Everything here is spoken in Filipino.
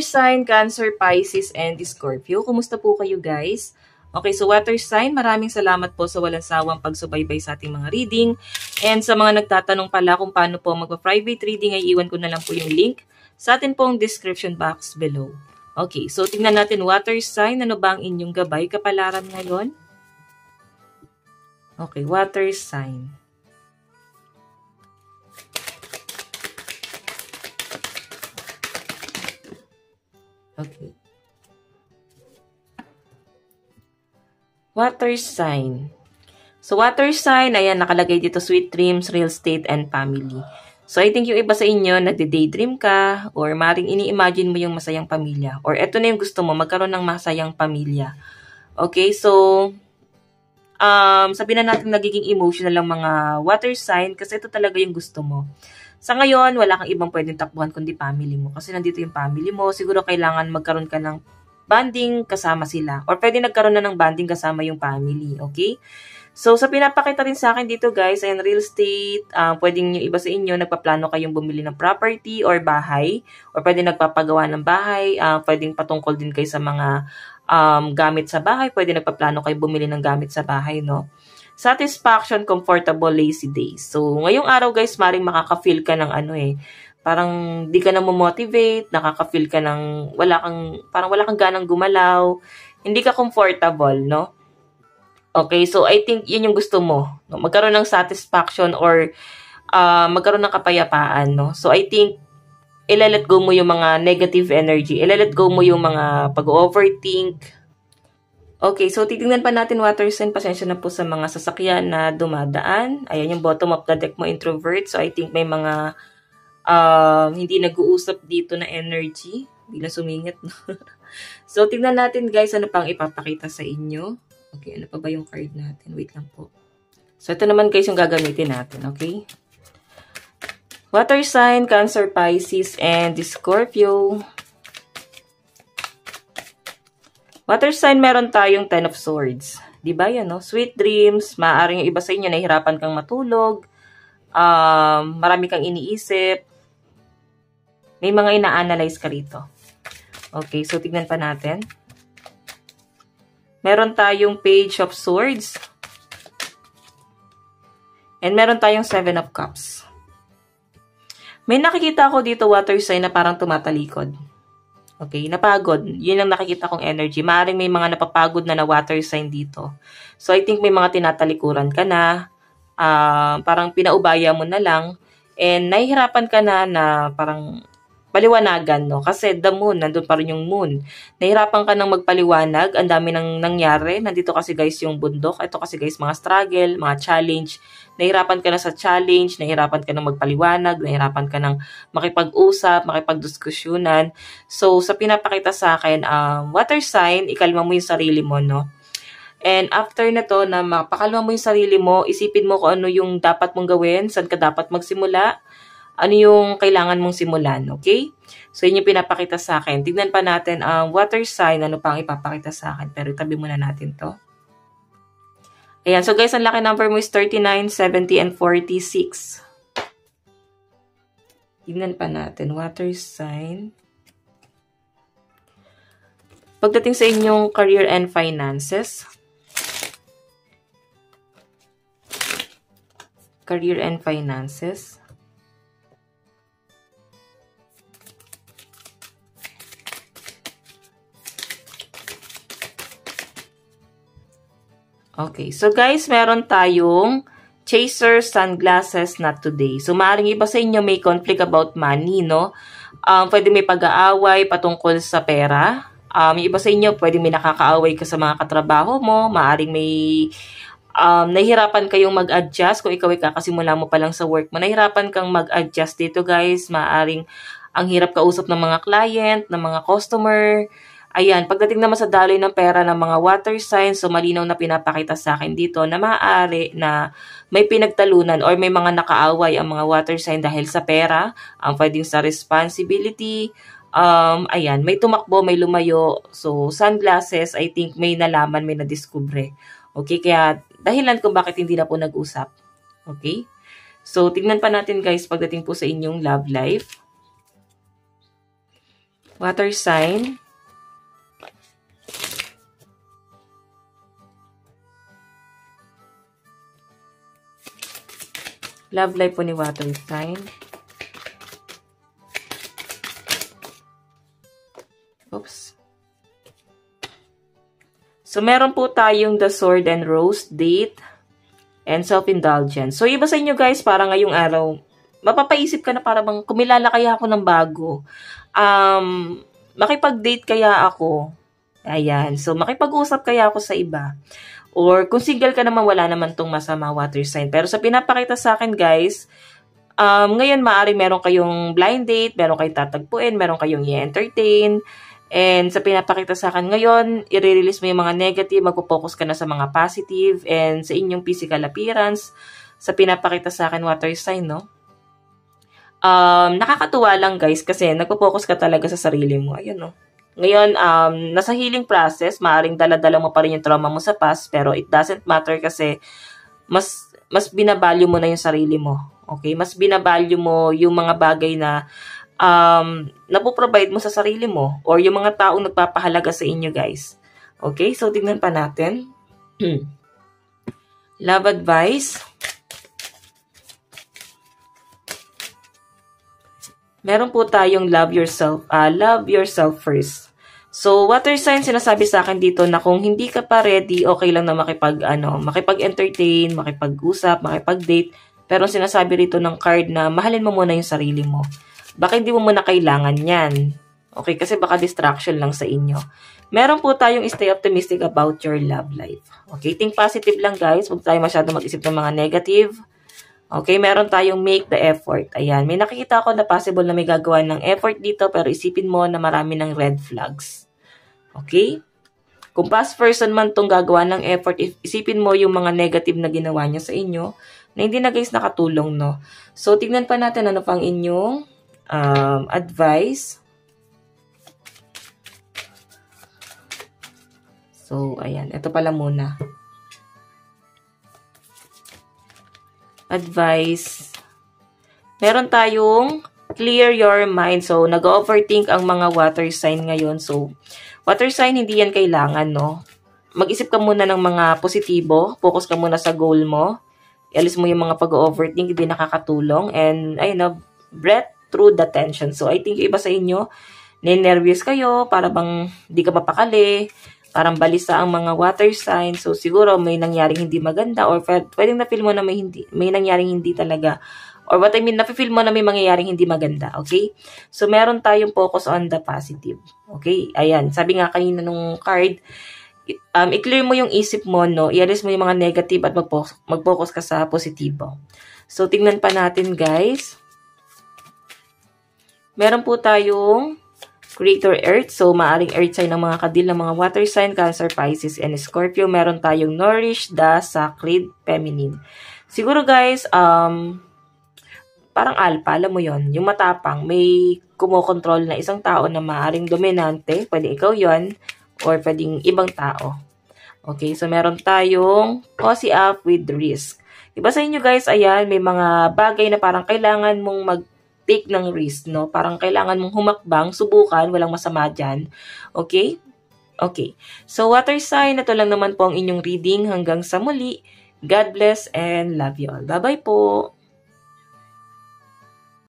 sign, Cancer, Pisces, and Scorpio. Kumusta po kayo guys? Okay, so water sign, maraming salamat po sa walang sawang pagsubaybay sa ating mga reading. And sa mga nagtatanong pala kung paano po magpa-private reading, ay iwan ko na lang po yung link sa atin pong description box below. Okay, so tingnan natin water sign. Ano ba ang inyong gabay kapalaran ngayon? Okay, water sign. Okay. Water sign. So, water sign, ayan, nakalagay dito, sweet dreams, real estate, and family. So, I think yung iba sa inyo, nagde-daydream ka, or maring ini-imagine mo yung masayang pamilya. Or eto na yung gusto mo, magkaroon ng masayang pamilya. Okay, so, sabihin na natin nagiging emotional lang mga water sign, kasi ito talaga yung gusto mo. Sa ngayon, wala kang ibang pwedeng takbuhan kundi family mo. Kasi nandito yung family mo, siguro kailangan magkaroon ka ng bonding kasama sila. Or pwede nagkaroon na ng bonding kasama yung family, okay? So, sa pinapakita rin sa akin dito guys, ayan, real estate, pwedeng yung iba sa inyo, nagpaplano kayong bumili ng property or bahay, or pwede nagpapagawa ng bahay, pwedeng patungkol din kayo sa mga gamit sa bahay, pwede nagpaplano kayo bumili ng gamit sa bahay, no? Satisfaction, comfortable, lazy days. So, ngayong araw guys, maring makaka-feel ka ng parang di ka na mo-motivate, nakaka-feel ka ng parang wala kang ganang gumalaw, hindi ka comfortable, no? Okay, so I think yun yung gusto mo, no? Magkaroon ng satisfaction or magkaroon ng kapayapaan, no? So I think ilalet go mo yung mga negative energy, ilalet go mo yung mga pag-overthink. Okay, so titingnan pa natin water sign. Pasensya na po sa mga sasakyan na dumadaan. Ayan yung bottom of the deck mo, introvert. So I think may mga hindi nag-uusap dito na energy. Bigla sumingit. No? So tingnan natin guys, ano pang ipapakita sa inyo. Okay, ano pa ba yung card natin? Wait lang po. So ito naman guys yung gagamitin natin, okay? Water sign, Cancer, Pisces, and Scorpio. Water sign, meron tayong 10 of Swords. Diba yan, no? Sweet dreams, maaaring yung iba sa inyo, nahihirapan kang matulog, marami kang iniisip, may mga ina-analyze ka rito. Okay, so tignan pa natin. Meron tayong Page of Swords. And meron tayong 7 of Cups. May nakikita ako dito, water sign, na parang tumatalikod. Okay, napagod. Yun ang nakikita kong energy. Maaaring may mga napapagod na water sign dito. So, I think may mga tinatalikuran ka na. Parang pinaubaya mo na lang. And nahihirapan ka na parang paliwanagan, no? Kasi the moon, nandun pa rin yung moon. Nahihirapan ka nang magpaliwanag. Ang dami nang nangyari. Nandito kasi guys yung bundok. Ito kasi guys mga struggle, mga challenge. Nahihirapan ka na sa challenge. Nahihirapan ka nang magpaliwanag. Nahihirapan ka nang makipag-usap, makipag-diskusyonan. So, sa pinapakita sa akin, water sign, ikalma mo yung sarili mo, no? And after na to, na mapakalma mo yung sarili mo, isipin mo kung ano yung dapat mong gawin, saan ka dapat magsimula, ano yung kailangan mong simulan, okay? So, yun yung pinapakita sa akin. Tignan pa natin ang water sign, ano pang ipapakita sa akin. Pero itabi muna natin to. Ayan, so guys, ang lucky number mo is 39, 70, and 46. Tignan pa natin, water sign. Pagdating sa inyong career and finances. Career and finances. Okay, so guys, meron tayong chaser, sunglasses, not today. So, maaaring iba sa inyo may conflict about money, no? Pwede may pag-aaway patungkol sa pera. Yung iba sa inyo, pwede may nakakaaway ka sa mga katrabaho mo. Maaaring may nahihirapan kayong mag-adjust. Kung ikaw ay kakasimula mo pa lang sa work mo, nahihirapan kang mag-adjust dito, guys. Maaaring ang hirap kausap ng mga client, ng mga customer. Ayan, pagdating naman sa daloy ng pera ng mga water signs, so malinaw na pinapakita sa akin dito na maaari na may pinagtalunan or may mga nakaaway ang mga water sign dahil sa pera, pwedeng sa responsibility, ayan, may tumakbo, may lumayo. So, sunglasses, I think may nalaman, may nadiskubre. Okay, kaya dahilan kung bakit hindi na po nag-usap. Okay? So, tignan pa natin guys pagdating po sa inyong love life. Water sign. Love life po ni water sign. Oops. So, meron po tayong the sword and rose, date, and self-indulgence. So, iba sa inyo guys, para ngayong araw, mapapaisip ka na para bang kumilala kaya ako ng bago. Makipag-date kaya ako. Ayan. So, makipag-usap kaya ako sa iba. Or, kung single ka naman, wala naman tong masama water sign. Pero sa pinapakita sa akin, guys, ngayon, maaari meron kayong blind date, meron kayong tatagpuin, meron kayong i-entertain. And sa pinapakita sa akin ngayon, i-release mo yung mga negative, magpo-focus ka na sa mga positive, and sa inyong physical appearance. Sa pinapakita sa akin, water sign, no? Nakakatuwa lang, guys, kasi nagpo-focus ka talaga sa sarili mo. Ayun, no? Ngayon, nasa healing process, maaaring dala-dala mo pa rin yung trauma mo sa past, pero it doesn't matter kasi mas binavalue mo na yung sarili mo. Okay? Mas binavalue mo yung mga bagay na napoprovide mo sa sarili mo or yung mga taong nagpapahalaga sa inyo, guys. Okay? So, tignan pa natin. Love advice. Meron po tayong love yourself first. So, water sign, sinasabi sa akin dito na kung hindi ka pa ready, okay lang na makipag-entertain, makipag-usap, makipag-date. Pero sinasabi rito ng card na mahalin mo muna yung sarili mo. Baka hindi mo muna kailangan yan. Okay, kasi baka distraction lang sa inyo. Meron po tayong stay optimistic about your love life. Okay, think positive lang guys. Huwag tayo masyado mag-isip ng mga negative. Okay, meron tayong make the effort. Ayan, may nakikita ako na possible na may gagawa ng effort dito pero isipin mo na marami ng red flags. Okay? Kung past person man tong gagawa ng effort, isipin mo yung mga negative na ginawa niya sa inyo na hindi na guys nakatulong, no? So, tignan pa natin ano pang inyong advice. So, ayan. Ito pala muna. Advice. Meron tayong clear your mind. So, nag-overthink ang mga water sign ngayon. So, water sign, hindi yan kailangan, no? Mag-isip ka muna ng mga positibo. Focus ka muna sa goal mo. Ialis mo yung mga pag-overthink, hindi nakakatulong. And, ayun na, breath through the tension. So, I think yung iba sa inyo, ninervyos kayo, para bang di ka mapakali, parang balisa ang mga water sign. So, siguro may nangyaring hindi maganda or pwedeng na-feel mo na may nangyaring hindi talaga. Or what I mean, na-feel mo na may mangyayaring hindi maganda. Okay? So, meron tayong focus on the positive. Okay? Ayan. Sabi nga kanina nung card, i-clear mo yung isip mo, no? I-alis mo yung mga negative at mag-focus ka sa positibo. So, tingnan pa natin, guys. Meron po tayong Creator Earth. So, maaring Earth sign ng mga kadil ng mga water sign, Cancer, Pisces, and Scorpio. Meron tayong Nourish the Sacred Feminine. Siguro guys, parang alpha, alam mo yon, yung matapang, may kumokontrol na isang tao na maaring dominante. Pwede ikaw yon or pwedeng ibang tao. Okay, so meron tayong cozy up with risk. Iba sa inyo guys, ayan, may mga bagay na parang kailangan mong take ng risk, no? Parang kailangan mong humakbang, subukan, walang masama dyan. Okay? Okay. So, water sign, ito lang naman po ang inyong reading. Hanggang sa muli. God bless and love you all. Bye-bye po!